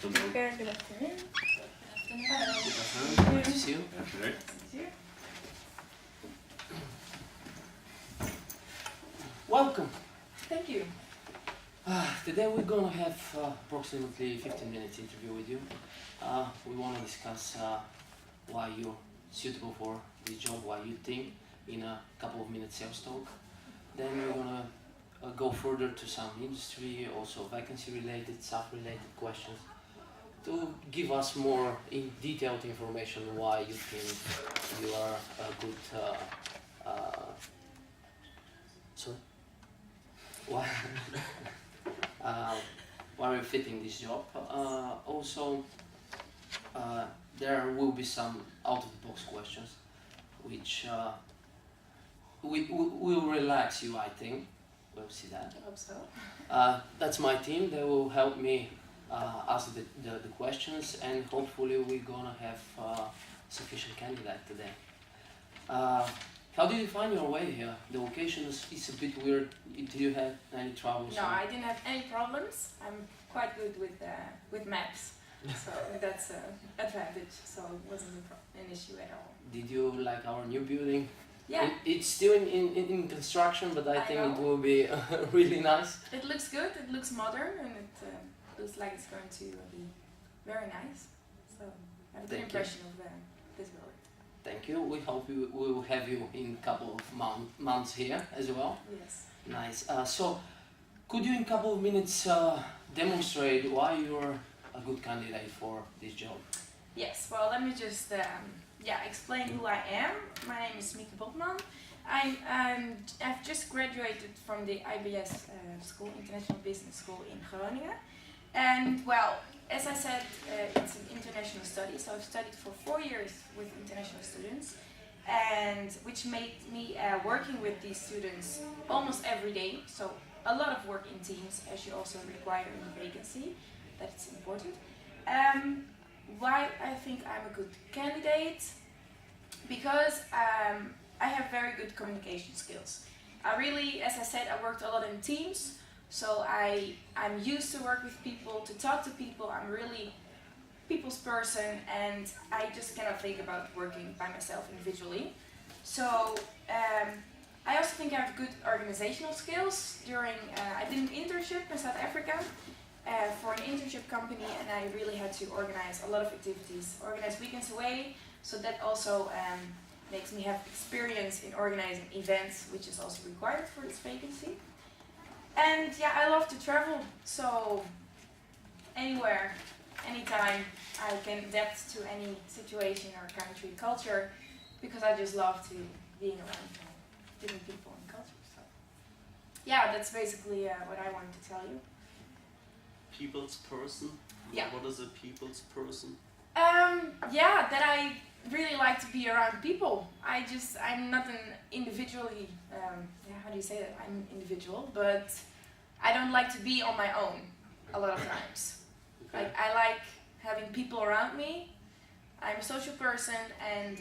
afternoon. Good afternoon. Good afternoon. Nice to see you. Nice to see you. Welcome. Thank you. Today we're gonna have approximately 15 minutes interview with you. We want to discuss why you're suitable for this job, why you think in a couple of minutes sales talk. Then we're gonna go further to some industry, also vacancy related, staff related questions to give us more in detailed information why you think you are a good sorry? Why why we're fitting this job. Also, there will be some out-of-the-box questions, which will relax you, I think. We'll see that. I hope so. That's my team. They will help me ask the questions, and hopefully we're gonna have sufficient candidate today. How did you find your way here? The location is a bit weird. Did you have any troubles? No, I didn't have any problems. I'm quite good with maps, so that's an advantage. So it wasn't an issue at all. Did you like our new building? Yeah. It's still in construction, but I think know. it will be really nice. It looks good. It looks modern, and it looks like it's going to be very nice. So I have a good impression of this building. Thank you. We hope we will have you in a couple of months here as well. Yes. Nice. So, could you in a couple of minutes demonstrate why you're a good candidate for this job? Yes. Well, let me just explain who I am. My name is Mieke. I've just graduated from the IBS school, International Business School in Groningen. And well, as I said, it's an international study, so I've studied for 4 years with international students, and which made me working with these students almost every day. So a lot of work in teams, as you also require in the vacancy. That's important. Why I think I'm a good candidate? Because I have very good communication skills. I really, as I said, I worked a lot in teams. So I'm used to work with people, to talk to people. I'm really people's person, and I just cannot think about working by myself individually. So I also think I have good organizational skills. I did an internship in South Africa for an internship company, and I really had to organize a lot of activities, organize weekends away. So that also makes me have experience in organizing events, which is also required for this vacancy. And yeah, I love to travel, so anywhere, anytime, I can adapt to any situation or country, culture, because I just love to being around different people and cultures. So yeah, that's basically what I wanted to tell you. People's person? Yeah. What is a people's person? Yeah, that I really like to be around people. I'm not an individually, how do you say that? I'm an individual, but I don't like to be on my own a lot of times. Okay. Like, I like having people around me. I'm a social person, and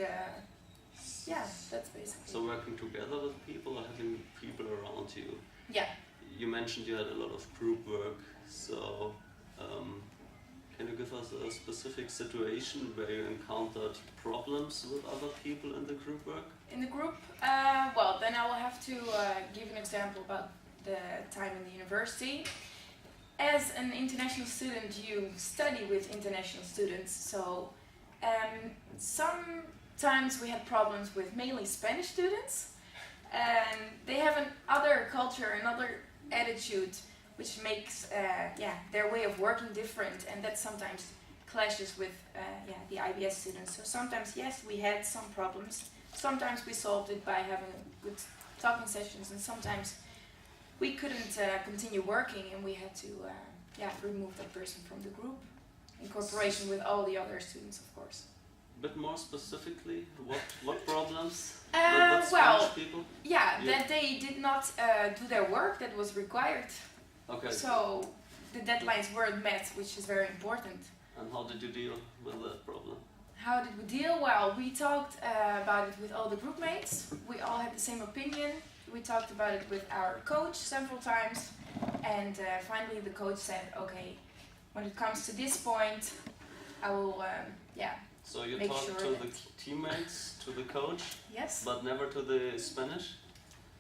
yeah, that's basically. So working together with people or having people around you? Yeah. You mentioned you had a lot of group work, so can you give us a specific situation where you encountered problems with other people in the group work? In the group, well, then I will have to give an example about the time in the university. As an international student, you study with international students, so sometimes we had problems with mainly Spanish students, and they have another culture, another attitude, which makes their way of working different, and that sometimes clashes with the IBS students. So sometimes, yes, we had some problems. Sometimes we solved it by having good talking sessions, and sometimes we couldn't continue working, and we had to remove that person from the group in cooperation with all the other students, of course. A bit more specifically, what problems? What Well, Spanish people? yeah, that they did not do their work that was required. Okay. So the deadlines weren't met, which is very important. And how did you deal with that problem? How did we deal? Well, we talked about it with all the group mates. We all had the same opinion. We talked about it with our coach several times. And finally the coach said, okay, when it comes to this point, I will, yeah, So you make talk sure to that- the teammates, to the coach, yes, but never to the Spanish?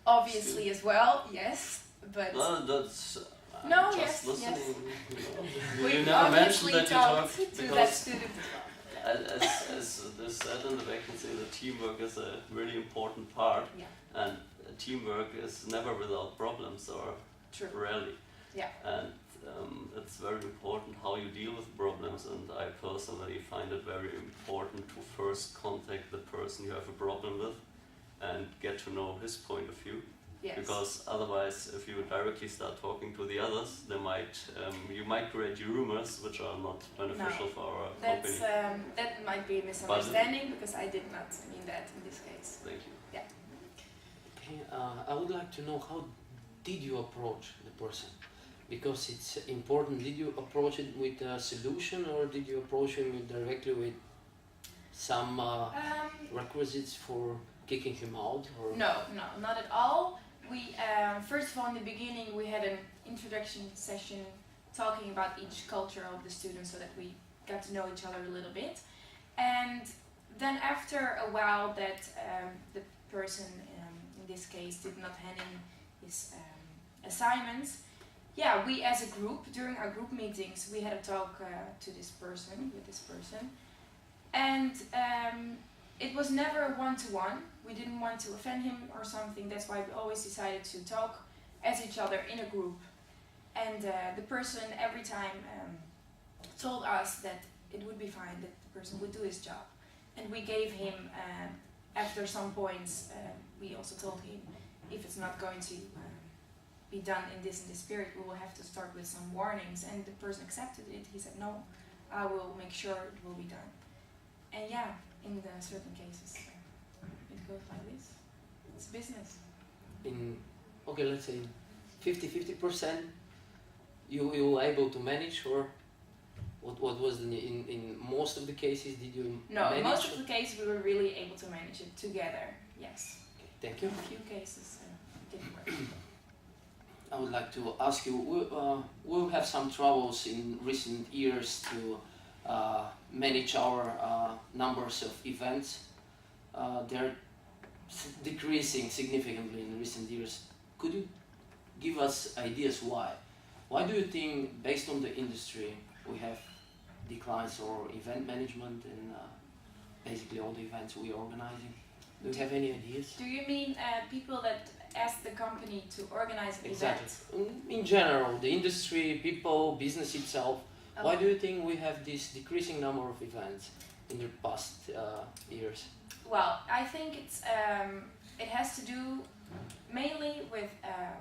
obviously as well, yes, but Well, that's No, just yes, listening. yes. You we never mentioned obviously that you talked talk to that because student as well. as they said in the vacancy, the teamwork is a really important part, Yeah, and teamwork is never without problems or true. rarely. Yeah. And it's very important how you deal with problems, and I personally find it very important to first contact the person you have a problem with and get to know his point of view. Yes. Because otherwise, if you directly start talking to the others, they might you might create rumors which are not beneficial for our That's company. that might be a misunderstanding because I did not mean that in this case. Thank you. Okay, I would like to know how did you approach the person? Because it's important. Did you approach it with a solution, or did you approach him directly with some requisites for kicking him out? Or No, not at all. We first of all in the beginning we had an introduction session talking about each culture of the students so that we got to know each other a little bit, and then after a while that the person in this case did not hand in his assignments, yeah, we as a group during our group meetings we had a talk to this person and it was never one-to-one. We didn't want to offend him or something. That's why we always decided to talk as each other in a group. And the person every time told us that it would be fine, that the person would do his job. And we gave him, after some points, we also told him if it's not going to be done in this period, we will have to start with some warnings. And the person accepted it. He said, no, I will make sure it will be done. And yeah, in the certain cases, it goes like this. It's business. in okay, let's say 50% you were able to manage, or what was in most of the cases did you No, manage? in most of the cases we were really able to manage it together. Yes. Okay, thank you. A few cases didn't work. I would like to ask you, we'll have some troubles in recent years to manage our numbers of events. They're decreasing significantly in recent years. Could you give us ideas why? Why do you think, based on the industry, we have declines or event management and basically all the events we're organizing? Do you have any ideas? Do you mean people that ask the company to organize an Exactly. event? In general, the industry, people, business itself. Oh. Why do you think we have this decreasing number of events in the past years? Well, I think it has to do mainly with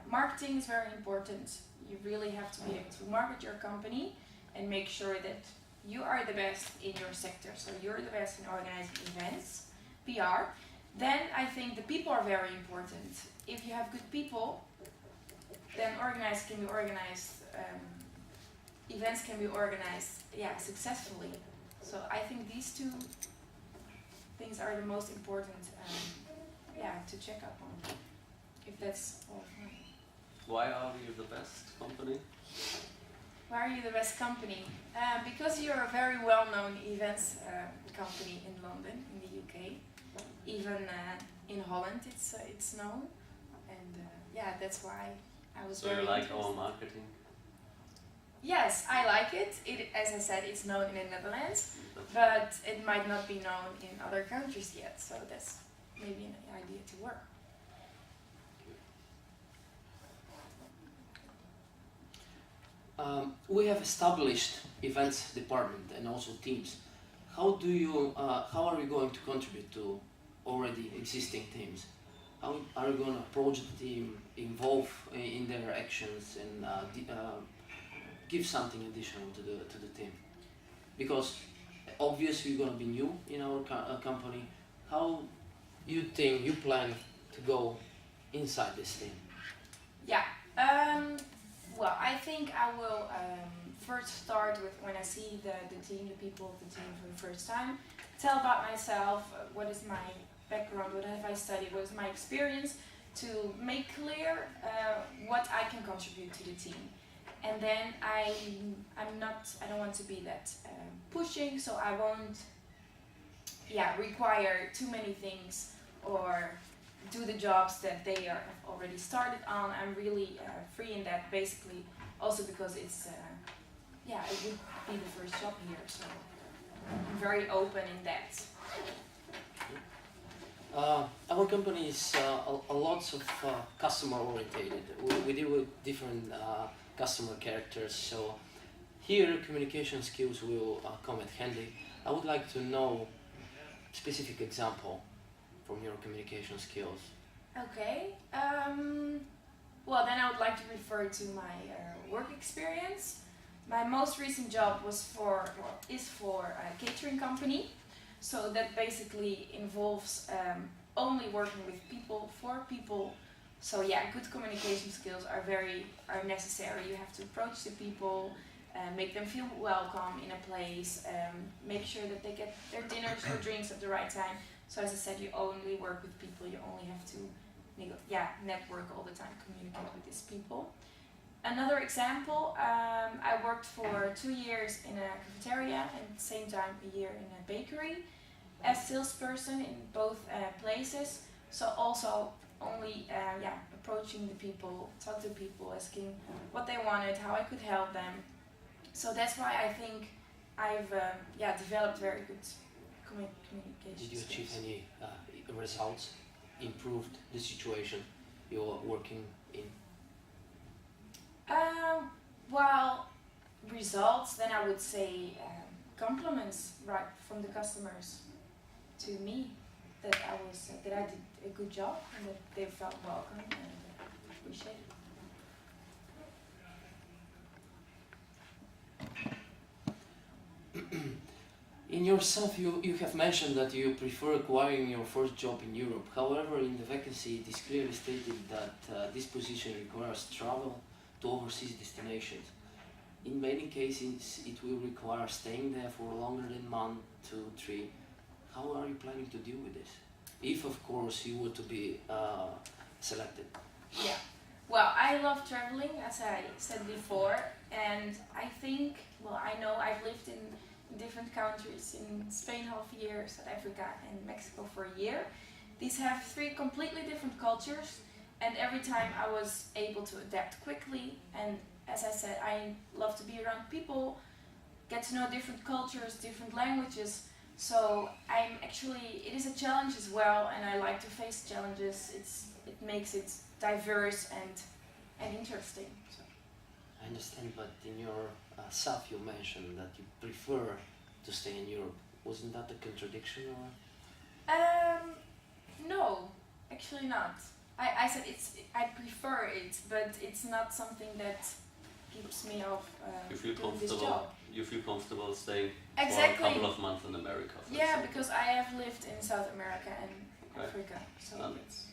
marketing is very important. You really have to be able to market your company and make sure that you are the best in your sector. So you're the best in organizing events, PR. Then I think the people are very important. If you have good people, then can be organized, events can be organized, yeah, successfully. So I think these two things are the most important, to check up on. If that's all fine. Why are we the best company? Why are you the best company? Because you're a very well-known events company in London, in the UK. Even in Holland, it's known, and that's why I was So very you like interested. our marketing? Yes, I like it. As I said, it's known in the Netherlands, but it might not be known in other countries yet. So that's maybe an idea to work. We have established events department and also teams. How are you going to contribute to already existing teams? How are you going to approach the team, involve in their actions, and give something additional to the team? Because obviously you're going to be new in our company. How you plan to go inside this team? Yeah. Well, I think I will first start with when I see the team, the people of the team for the first time. Tell about myself, what is my background, what have I studied, what is my experience, to make clear what I can contribute to the team. and then I don't want to be that pushing, so I won't require too many things or do the jobs that they have already started on. I'm really free in that, basically, also because it's it would be the first job here, so I'm very open in that. Our company is a lot of customer orientated. We deal with different customer characters, so here communication skills will come at handy. I would like to know specific example from your communication skills. Okay. Well, then I would like to refer to my work experience. My most recent job is for a catering company. So that basically involves only working with people, for people. So yeah, good communication skills are necessary. You have to approach the people, make them feel welcome in a place, make sure that they get their dinners or drinks at the right time. So as I said, you only work with people, you only have to network all the time, communicate with these people. Another example, I worked for 2 years in a cafeteria and at the same time a year in a bakery as salesperson in both places. So also only approaching the people, talk to people, asking what they wanted, how I could help them. So that's why I think I've developed very good communication Did you skills. achieve any results, improved the situation you're working in? Well, results, then I would say compliments right from the customers to me that I did a good job and that they felt welcome and appreciated. In yourself, you have mentioned that you prefer acquiring your first job in Europe. However, in the vacancy, it is clearly stated that this position requires travel to overseas destinations. In many cases, it will require staying there for longer than a month, 2, 3. How are you planning to deal with this? If, of course, you were to be selected. Yeah. Well, I love traveling, as I said before, and I think, I know I've lived in different countries, in Spain half a year, South Africa and Mexico for a year. These have 3 completely different cultures, and every time I was able to adapt quickly, and as I said, I love to be around people, get to know different cultures, different languages, so it is a challenge as well, and I like to face challenges. It makes it diverse and interesting. So. I understand, but in your self you mentioned that you prefer to stay in Europe. Wasn't that a contradiction or? No, actually not. I said I prefer it, but it's not something that keeps me off doing this job. You feel comfortable staying Exactly. for a couple of months in America, for Yeah, example. because I have lived in South America and Africa, so it's...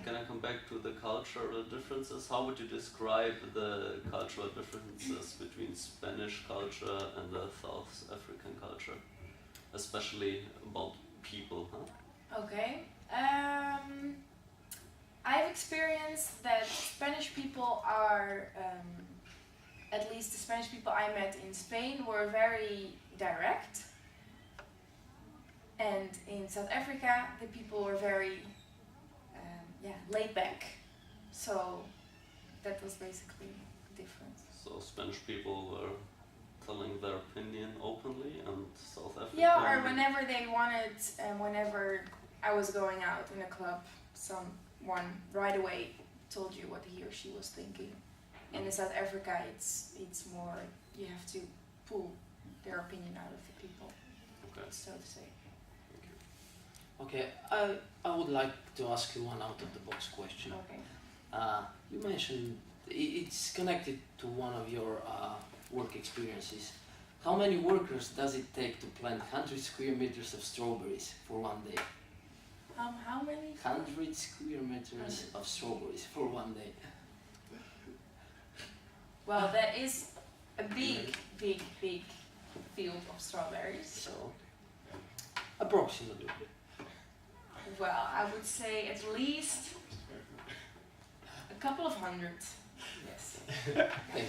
Can I come back to the cultural differences? How would you describe the cultural differences between Spanish culture and the South African culture? Especially about people, huh? Okay. I've experienced that Spanish people are, at least the Spanish people I met in Spain were very direct. And in South Africa, the people were very laid back. So that was basically the difference. So Spanish people were telling their opinion openly, and South Africa... Yeah, or whenever they wanted, whenever I was going out in a club, someone right away told you what he or she was thinking. And in South Africa, it's more, you have to pull their opinion out of the people, so to say. Okay, I would like to ask you one out-of-the-box question. Okay. You mentioned it's connected to one of your work experiences. How many workers does it take to plant 100 square meters of strawberries for one day? How many? 100 square meters of strawberries for one day. Well, that is a big field of strawberries. So, approximately. Well, I would say at least a couple of hundred. Yes. Thank you.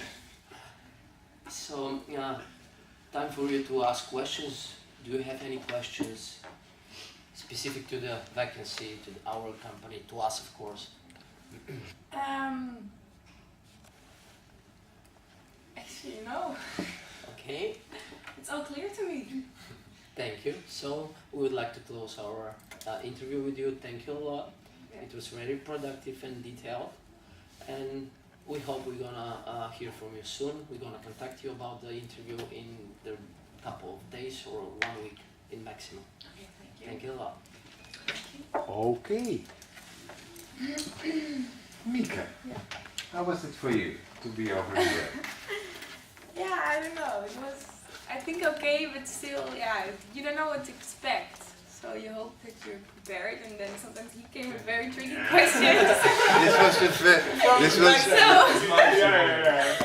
So, time for you to ask questions. Do you have any questions specific to the vacancy, to our company, to us, of course? Actually, no. Okay, It's all clear to me. thank you. So, we would like to close our interview with you. Thank you a lot. Yeah. It was very productive and detailed. And we hope we're gonna hear from you soon. We're gonna contact you about the interview in the couple of days or 1 week in maximum. Okay, thank you. Thank you a lot. Okay. Mieke, Yeah. how was it for you to be over here? Yeah, I don't know. It was, I think, okay, but still, yeah, you don't know what to expect. So you hope that you're prepared, and then sometimes he came with very tricky questions. This was a this was So.